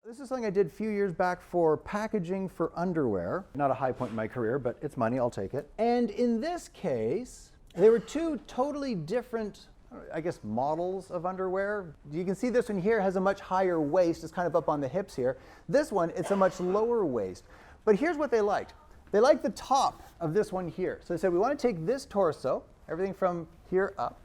This is something I did a few years back for packaging for underwear. Not a high point in my career, but it's money, I'll take it. And in this case, there were two totally different, I guess, models of underwear. You can see this one here has a much higher waist. It's kind of up on the hips here. This one, it's a much lower waist. But here's what they liked. They liked the top of this one here. So they said, we want to take this torso, everything from here up.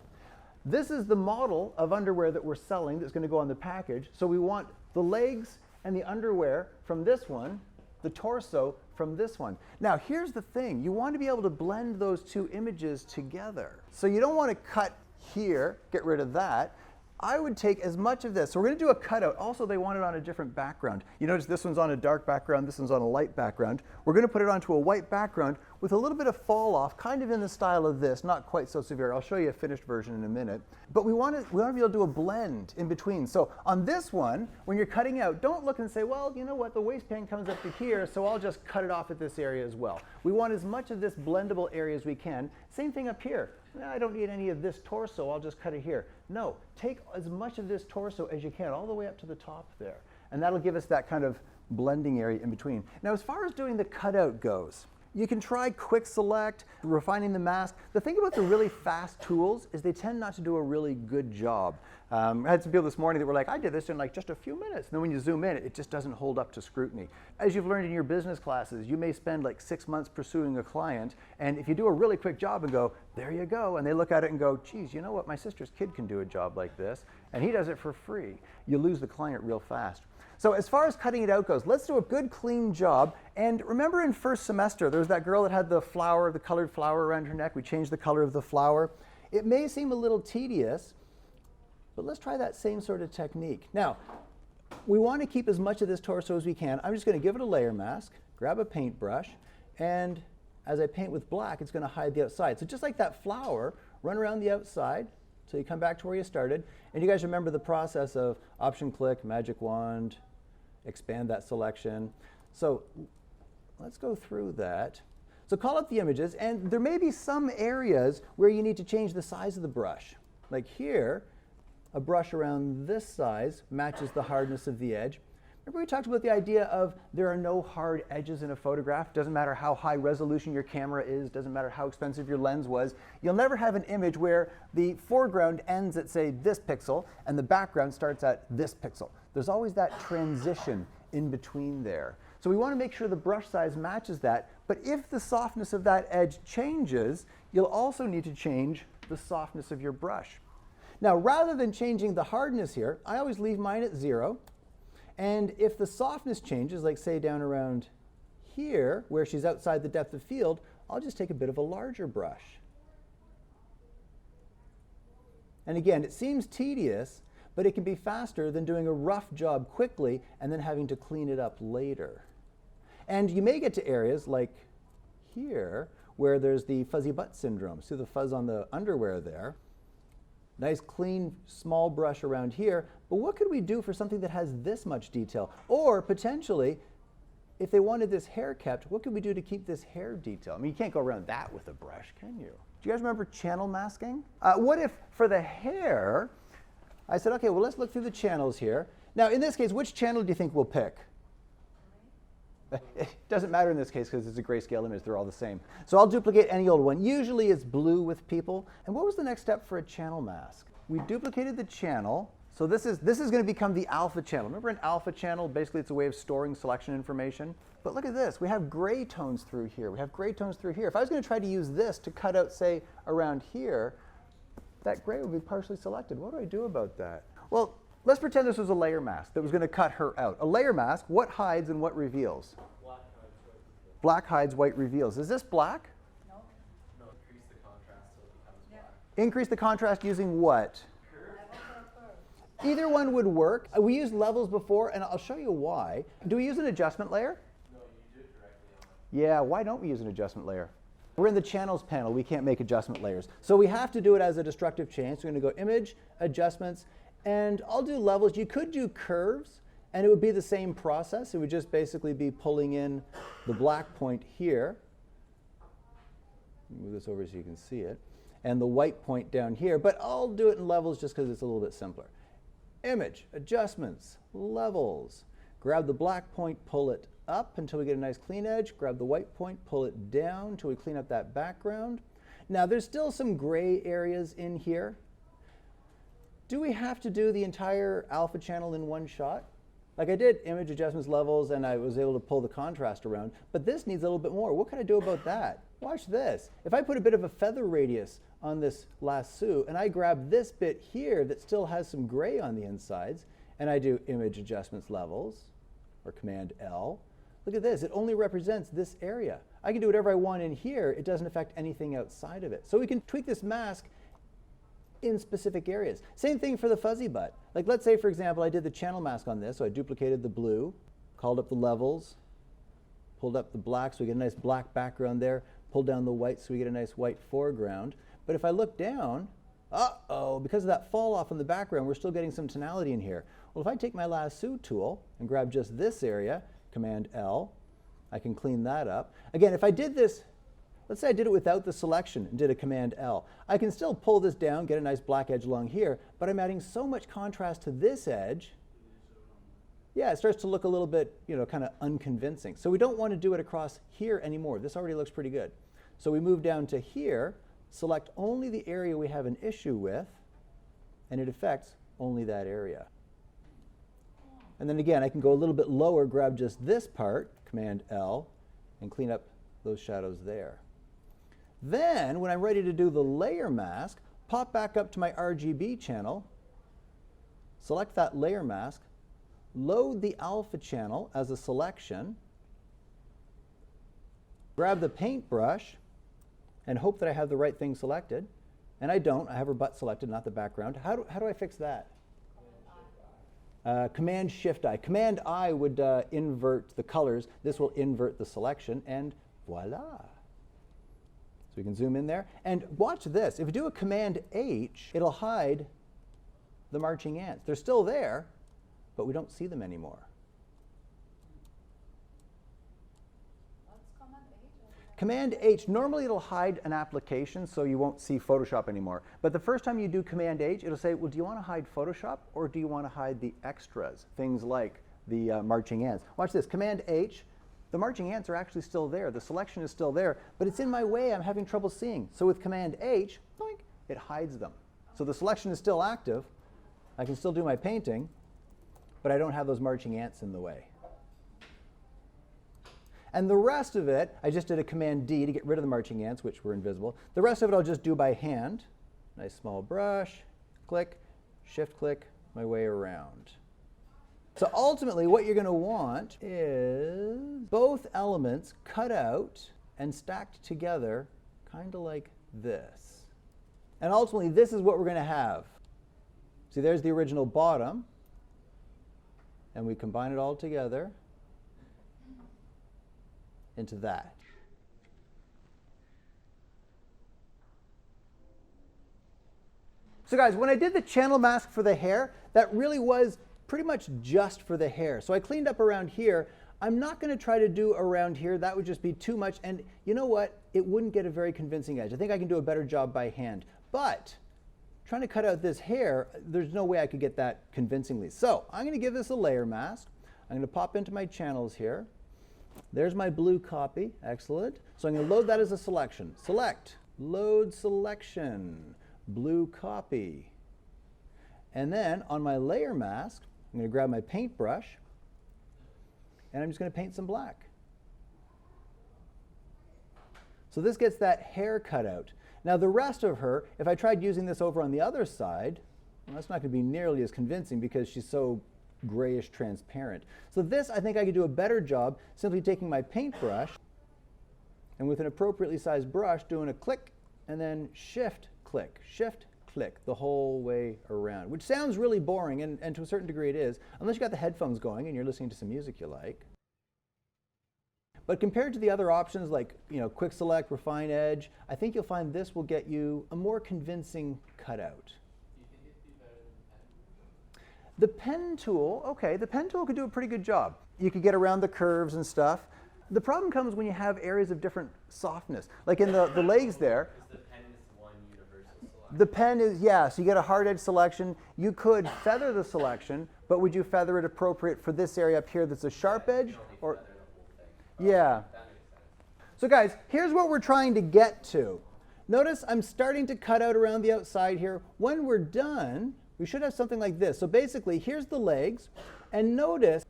This is the model of underwear that we're selling that's going to go on the package. So we want the legs and the underwear from this one, the torso from this one. Now, here's the thing. You want to be able to blend those two images together. So you don't want to cut here, get rid of that. I would take as much of this. So we're going to do a cutout. Also, they want it on a different background. You notice this one's on a dark background, this one's on a light background. We're going to put it onto a white background with a little bit of fall off, kind of in the style of this, not quite so severe. I'll show you a finished version in a minute. But we want to be able to do a blend in between. So on this one, when you're cutting out, don't look and say, well, you know what, the waistband comes up to here, so I'll just cut it off at this area as well. We want as much of this blendable area as we can. Same thing up here. I don't need any of this torso, I'll just cut it here. No, take as much of this torso as you can, all the way up to the top there. And that'll give us that kind of blending area in between. Now, as far as doing the cutout goes, you can try quick select, refining the mask. The thing about the really fast tools is they tend not to do a really good job. I had some people this morning that were like, I did this in like just a few minutes. And then when you zoom in, it just doesn't hold up to scrutiny. As you've learned in your business classes, you may spend like 6 months pursuing a client. And if you do a really quick job and go, there you go, and they look at it and go, geez, you know what, my sister's kid can do a job like this, and he does it for free, you lose the client real fast. So as far as cutting it out goes, let's do a good, clean job. And remember in first semester, there was that girl that had the flower, the colored flower around her neck. We changed the color of the flower. It may seem a little tedious, but let's try that same sort of technique. Now, we want to keep as much of this torso as we can. I'm just going to give it a layer mask, grab a paintbrush, and as I paint with black, it's going to hide the outside. So just like that flower, run around the outside so you come back to where you started. And you guys remember the process of option click, magic wand, expand that selection. So let's go through that. So call up the images, and there may be some areas where you need to change the size of the brush. Like here, a brush around this size matches the hardness of the edge. Remember we talked about the idea of there are no hard edges in a photograph. Doesn't matter how high resolution your camera is, doesn't matter how expensive your lens was. You'll never have an image where the foreground ends at, say, this pixel, and the background starts at this pixel. There's always that transition in between there. So we want to make sure the brush size matches that, but if the softness of that edge changes, you'll also need to change the softness of your brush. Now, rather than changing the hardness here, I always leave mine at 0. And if the softness changes, like say down around here, where she's outside the depth of field, I'll just take a bit of a larger brush. And again, it seems tedious, but it can be faster than doing a rough job quickly and then having to clean it up later. And you may get to areas like here, where there's the fuzzy butt syndrome. See the fuzz on the underwear there? Nice, clean, small brush around here. But what could we do for something that has this much detail? Or potentially, if they wanted this hair kept, what could we do to keep this hair detail? I mean, you can't go around that with a brush, can you? Do you guys remember channel masking? What if, for the hair, I said, okay, well, let's look through the channels here. Now, in this case, which channel do you think we'll pick? It doesn't matter in this case because it's a grayscale image. They're all the same. So I'll duplicate any old one. Usually it's blue with people. And what was the next step for a channel mask? We duplicated the channel. So this is going to become the alpha channel. Remember an alpha channel? Basically, it's a way of storing selection information. But look at this. We have gray tones through here. We have gray tones through here. If I was going to try to use this to cut out, say, around here, that gray would be partially selected. What do I do about that? Well, let's pretend this was a layer mask that was going to cut her out. A layer mask, what hides and what reveals? Black hides, white reveals. Is this black? No. No, increase the contrast so it becomes black. Increase the contrast using what? Either one would work. We used levels before, and I'll show you why. Do we use an adjustment layer? No, you do it directly on it. Yeah, why don't we use an adjustment layer? We're in the channels panel. We can't make adjustment layers. So we have to do it as a destructive change. So we're going to go image, adjustments, and I'll do levels. You could do curves, and it would be the same process. It would just basically be pulling in the black point here. Move this over so you can see it. And the white point down here. But I'll do it in levels just because it's a little bit simpler. Image, adjustments, levels. Grab the black point, pull it up until we get a nice clean edge. Grab the white point, pull it down until we clean up that background. Now there's still some gray areas in here. Do we have to do the entire alpha channel in one shot? Like I did image adjustments levels and I was able to pull the contrast around, but this needs a little bit more. What can I do about that? Watch this. If I put a bit of a feather radius on this lasso and I grab this bit here that still has some gray on the insides and I do image adjustments levels or Command L, look at this. It only represents this area. I can do whatever I want in here. It doesn't affect anything outside of it. So we can tweak this mask in specific areas. Same thing for the fuzzy butt. Like let's say, for example, I did the channel mask on this, so I duplicated the blue, called up the levels, pulled up the black so we get a nice black background there, pulled down the white so we get a nice white foreground. But if I look down, uh-oh, because of that fall off in the background, we're still getting some tonality in here. Well, if I take my lasso tool and grab just this area, Command L, I can clean that up. Again, if I did this, let's say I did it without the selection and did a Command L. I can still pull this down, get a nice black edge along here, but I'm adding so much contrast to this edge, yeah, it starts to look a little bit, kind of unconvincing. So we don't want to do it across here anymore. This already looks pretty good. So we move down to here, select only the area we have an issue with, and it affects only that area. And then again, I can go a little bit lower, grab just this part, Command L, and clean up those shadows there. Then, when I'm ready to do the layer mask, pop back up to my RGB channel, select that layer mask, load the alpha channel as a selection, grab the paintbrush, and hope that I have the right thing selected. And I don't. I have her butt selected, not the background. How do I fix that? Command Shift I. Command I would invert the colors. This will invert the selection, and voila. So we can zoom in there. And watch this. If you do a Command H, it'll hide the marching ants. They're still there, but we don't see them anymore. Command H, normally it'll hide an application so you won't see Photoshop anymore. But the first time you do Command H, it'll say, well, do you want to hide Photoshop or do you want to hide the extras, things like the marching ants? Watch this, Command H, the marching ants are actually still there. The selection is still there, but it's in my way. I'm having trouble seeing. So with Command H, boink, it hides them. So the selection is still active. I can still do my painting, but I don't have those marching ants in the way. And the rest of it, I just did a Command D to get rid of the marching ants, which were invisible. The rest of it I'll just do by hand. Nice small brush, click, shift click my way around. So ultimately what you're going to want is both elements cut out and stacked together, kind of like this. And ultimately this is what we're going to have. See, there's the original bottom, and we combine it all together into that. So guys, when I did the channel mask for the hair, that really was pretty much just for the hair. So I cleaned up around here. I'm not going to try to do around here. That would just be too much. And you know what? It wouldn't get a very convincing edge. I think I can do a better job by hand. But trying to cut out this hair, there's no way I could get that convincingly. So I'm going to give this a layer mask. I'm going to pop into my channels here. There's my blue copy. Excellent. So I'm going to load that as a selection. Select, load selection, blue copy. And then on my layer mask, I'm going to grab my paintbrush, and I'm just going to paint some black. So this gets that hair cut out. Now the rest of her, if I tried using this over on the other side, well, that's not going to be nearly as convincing because she's so grayish transparent. So this, I think I could do a better job simply taking my paintbrush and with an appropriately sized brush doing a click and then shift click the whole way around, which sounds really boring, and to a certain degree it is, unless you got the headphones going and you're listening to some music you like. But compared to the other options like quick select, refine edge, I think you'll find this will get you a more convincing cutout. The pen tool, okay, the pen tool could do a pretty good job. You could get around the curves and stuff. The problem comes when you have areas of different softness. Like in the legs there. Is the pen is one universal selection? The pen is, yeah, so you get a hard edge selection. You could feather the selection, but would you feather it appropriate for this area up here that's a sharp edge? You don't need to Or feather the whole thing. yeah. That makes sense. So guys, here's what we're trying to get to. Notice I'm starting to cut out around the outside here. When we're done, we should have something like this. So basically, here's the legs. And notice,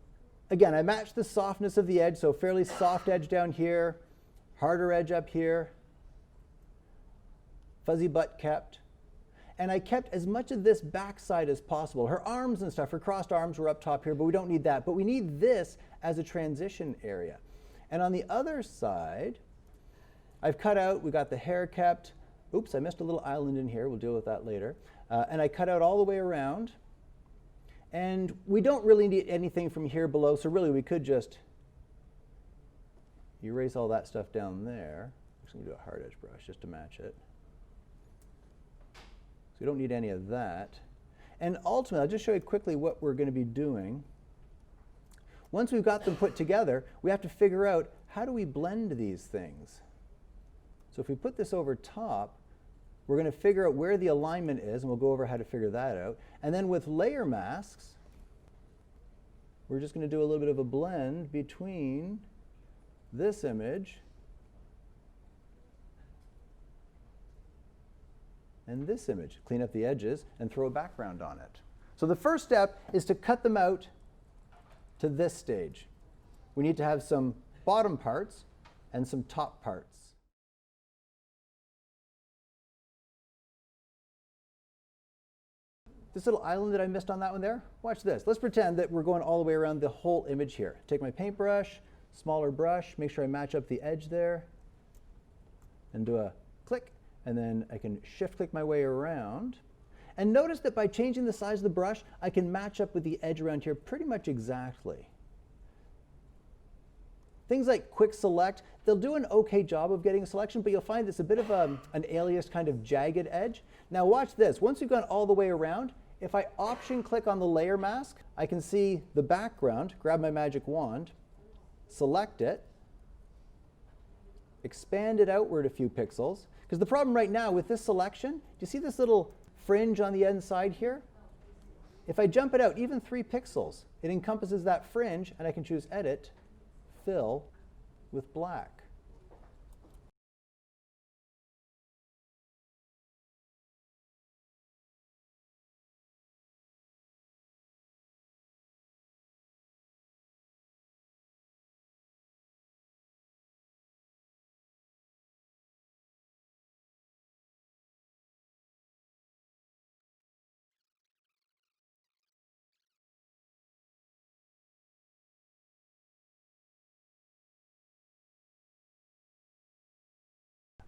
again, I matched the softness of the edge, so fairly soft edge down here, harder edge up here, fuzzy butt kept. And I kept as much of this backside as possible. Her arms and stuff, her crossed arms were up top here, but we don't need that. But we need this as a transition area. And on the other side, I've cut out, we got the hair kept. Oops, I missed a little island in here. We'll deal with that later. And I cut out all the way around. And we don't really need anything from here below, so really we could just erase all that stuff down there. I'm just going to do a hard edge brush just to match it. So we don't need any of that. And ultimately, I'll just show you quickly what we're going to be doing. Once we've got them put together, we have to figure out how do we blend these things. So if we put this over top, we're going to figure out where the alignment is, and we'll go over how to figure that out. And then with layer masks, we're just going to do a little bit of a blend between this image and this image. Clean up the edges and throw a background on it. So the first step is to cut them out to this stage. We need to have some bottom parts and some top parts. This little island that I missed on that one there, watch this. Let's pretend that we're going all the way around the whole image here. Take my paintbrush, smaller brush, make sure I match up the edge there, and do a click, and then I can shift click my way around. And notice that by changing the size of the brush, I can match up with the edge around here pretty much exactly. Things like quick select, they'll do an okay job of getting a selection, but you'll find it's a bit of an aliased kind of jagged edge. Now watch this. Once we've gone all the way around, if I option click on the layer mask, I can see the background, grab my magic wand, select it, expand it outward a few pixels. Because the problem right now with this selection, do you see this little fringe on the inside here? If I jump it out even 3 pixels, it encompasses that fringe, and I can choose Edit, Fill with black.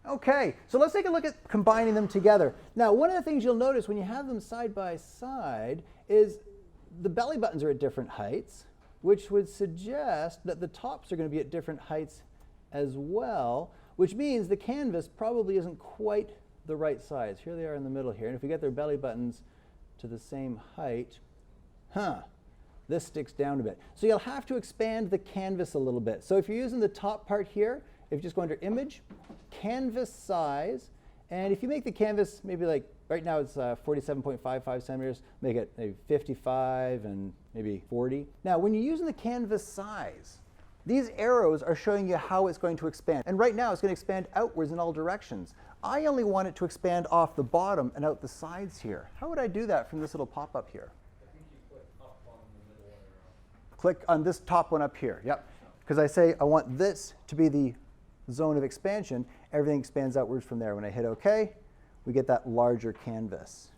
Okay, so let's take a look at combining them together. Now, one of the things you'll notice when you have them side by side is the belly buttons are at different heights, which would suggest that the tops are going to be at different heights as well, which means the canvas probably isn't quite the right size. Here they are in the middle here, and if we get their belly buttons to the same height, this sticks down a bit. So you'll have to expand the canvas a little bit. So if you're using the top part here, if you just go under Image, Canvas Size, and if you make the canvas maybe like, right now it's 47.55 centimeters, make it maybe 55 and maybe 40. Now when you're using the canvas size, these arrows are showing you how it's going to expand. And right now it's going to expand outwards in all directions. I only want it to expand off the bottom and out the sides here. How would I do that from this little pop-up here? I think you click up on the middle arrow. Click on this top one up here, yep. Because I say I want this to be the zone of expansion, everything expands outwards from there. When I hit OK, we get that larger canvas.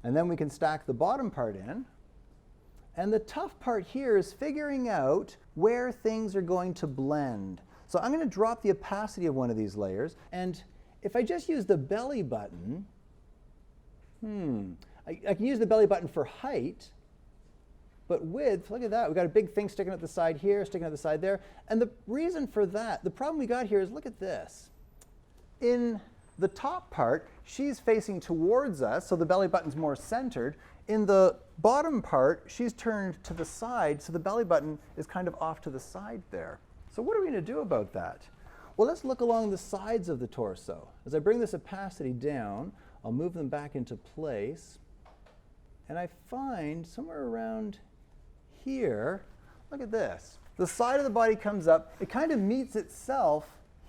And then we can stack the bottom part in. And the tough part here is figuring out where things are going to blend. So I'm going to drop the opacity of one of these layers. And if I just use the belly button, I can use the belly button for height. But width, look at that. We've got a big thing sticking at the side here, sticking at the side there. And the reason for that, the problem we got here is, look at this. In the top part, she's facing towards us, so the belly button's more centered. In the bottom part, she's turned to the side, so the belly button is kind of off to the side there. So what are we going to do about that? Well, let's look along the sides of the torso. As I bring this opacity down, I'll move them back into place. and I find somewhere around here, look at this. The side of the body comes up, it kind of meets itself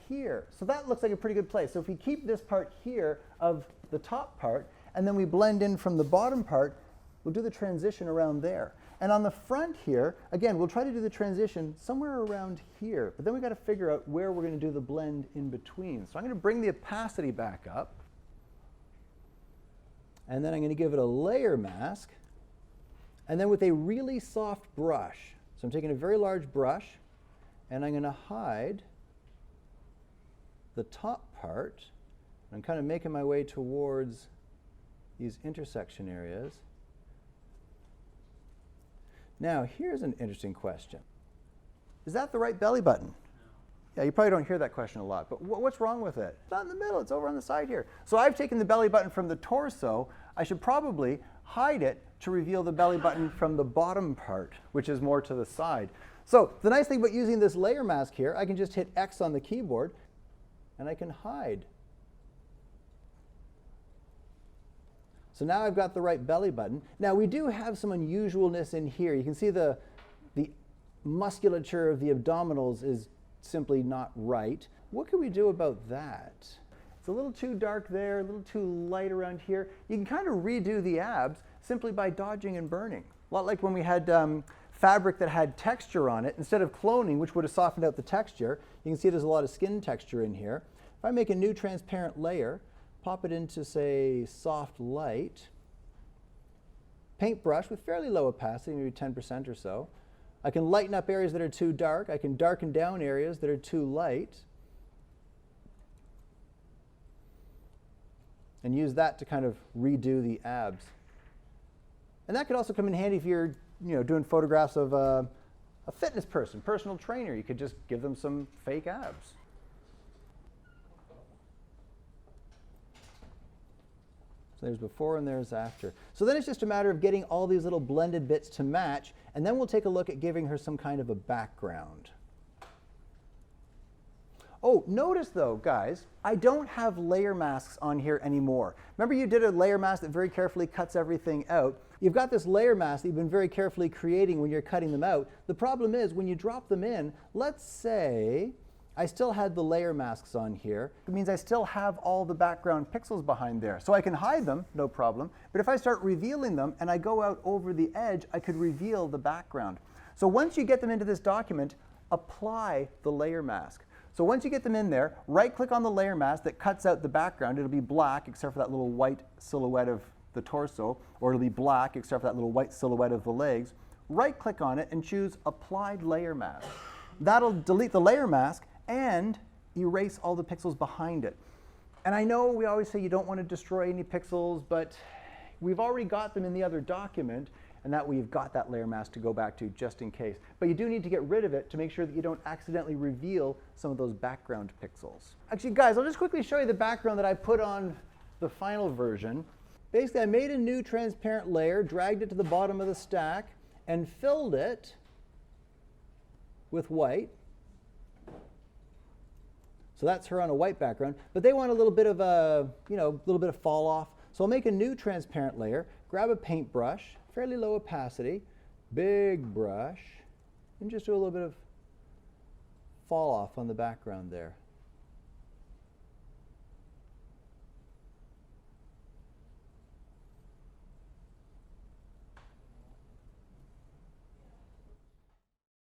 here. So that looks like a pretty good place. So if we keep this part here of the top part, and then we blend in from the bottom part, we'll do the transition around there. And on the front here, again, we'll try to do the transition somewhere around here, but then we've got to figure out where we're going to do the blend in between. So I'm going to bring the opacity back up, and then I'm going to give it a layer mask, and then with a really soft brush. So I'm taking a very large brush, and I'm going to hide the top part. I'm kind of making my way towards these intersection areas. Now, here's an interesting question. Is that the right belly button? No. Yeah, you probably don't hear that question a lot, but what's wrong with it? It's not in the middle, it's over on the side here. So I've taken the belly button from the torso. I should probably hide it to reveal the belly button from the bottom part, which is more to the side. So the nice thing about using this layer mask here, I can just hit X on the keyboard, and I can hide. So now I've got the right belly button. Now we do have some unusualness in here. You can see the musculature of the abdominals is simply not right. What can we do about that? It's a little too dark there, a little too light around here. You can kind of redo the abs simply by dodging and burning. A lot like when we had fabric that had texture on it. Instead of cloning, which would have softened out the texture, you can see there's a lot of skin texture in here. If I make a new transparent layer, pop it into, say, soft light, paintbrush with fairly low opacity, maybe 10% or so. I can lighten up areas that are too dark. I can darken down areas that are too light. And use that to kind of redo the abs. And that could also come in handy if you're doing photographs of a fitness person, personal trainer. You could just give them some fake abs. There's before and there's after. So then it's just a matter of getting all these little blended bits to match, and then we'll take a look at giving her some kind of a background. Oh, notice though, guys, I don't have layer masks on here anymore. Remember you did a layer mask that very carefully cuts everything out? You've got this layer mask that you've been very carefully creating when you're cutting them out. The problem is when you drop them in, let's say I still had the layer masks on here. It means I still have all the background pixels behind there. So I can hide them, no problem. But if I start revealing them and I go out over the edge, I could reveal the background. So once you get them into this document, apply the layer mask. So once you get them in there, right-click on the layer mask that cuts out the background. It'll be black except for that little white silhouette of the torso, or it'll be black except for that little white silhouette of the legs. Right-click on it and choose Applied Layer Mask. That'll delete the layer mask and erase all the pixels behind it. And I know we always say you don't want to destroy any pixels, but we've already got them in the other document, and that way you've got that layer mask to go back to just in case. But you do need to get rid of it to make sure that you don't accidentally reveal some of those background pixels. Actually, guys, I'll just quickly show you the background that I put on the final version. Basically, I made a new transparent layer, dragged it to the bottom of the stack, and filled it with white. So that's her on a white background, but they want a little bit of fall off. So I'll make a new transparent layer, grab a paintbrush, fairly low opacity, big brush, and just do a little bit of fall off on the background there.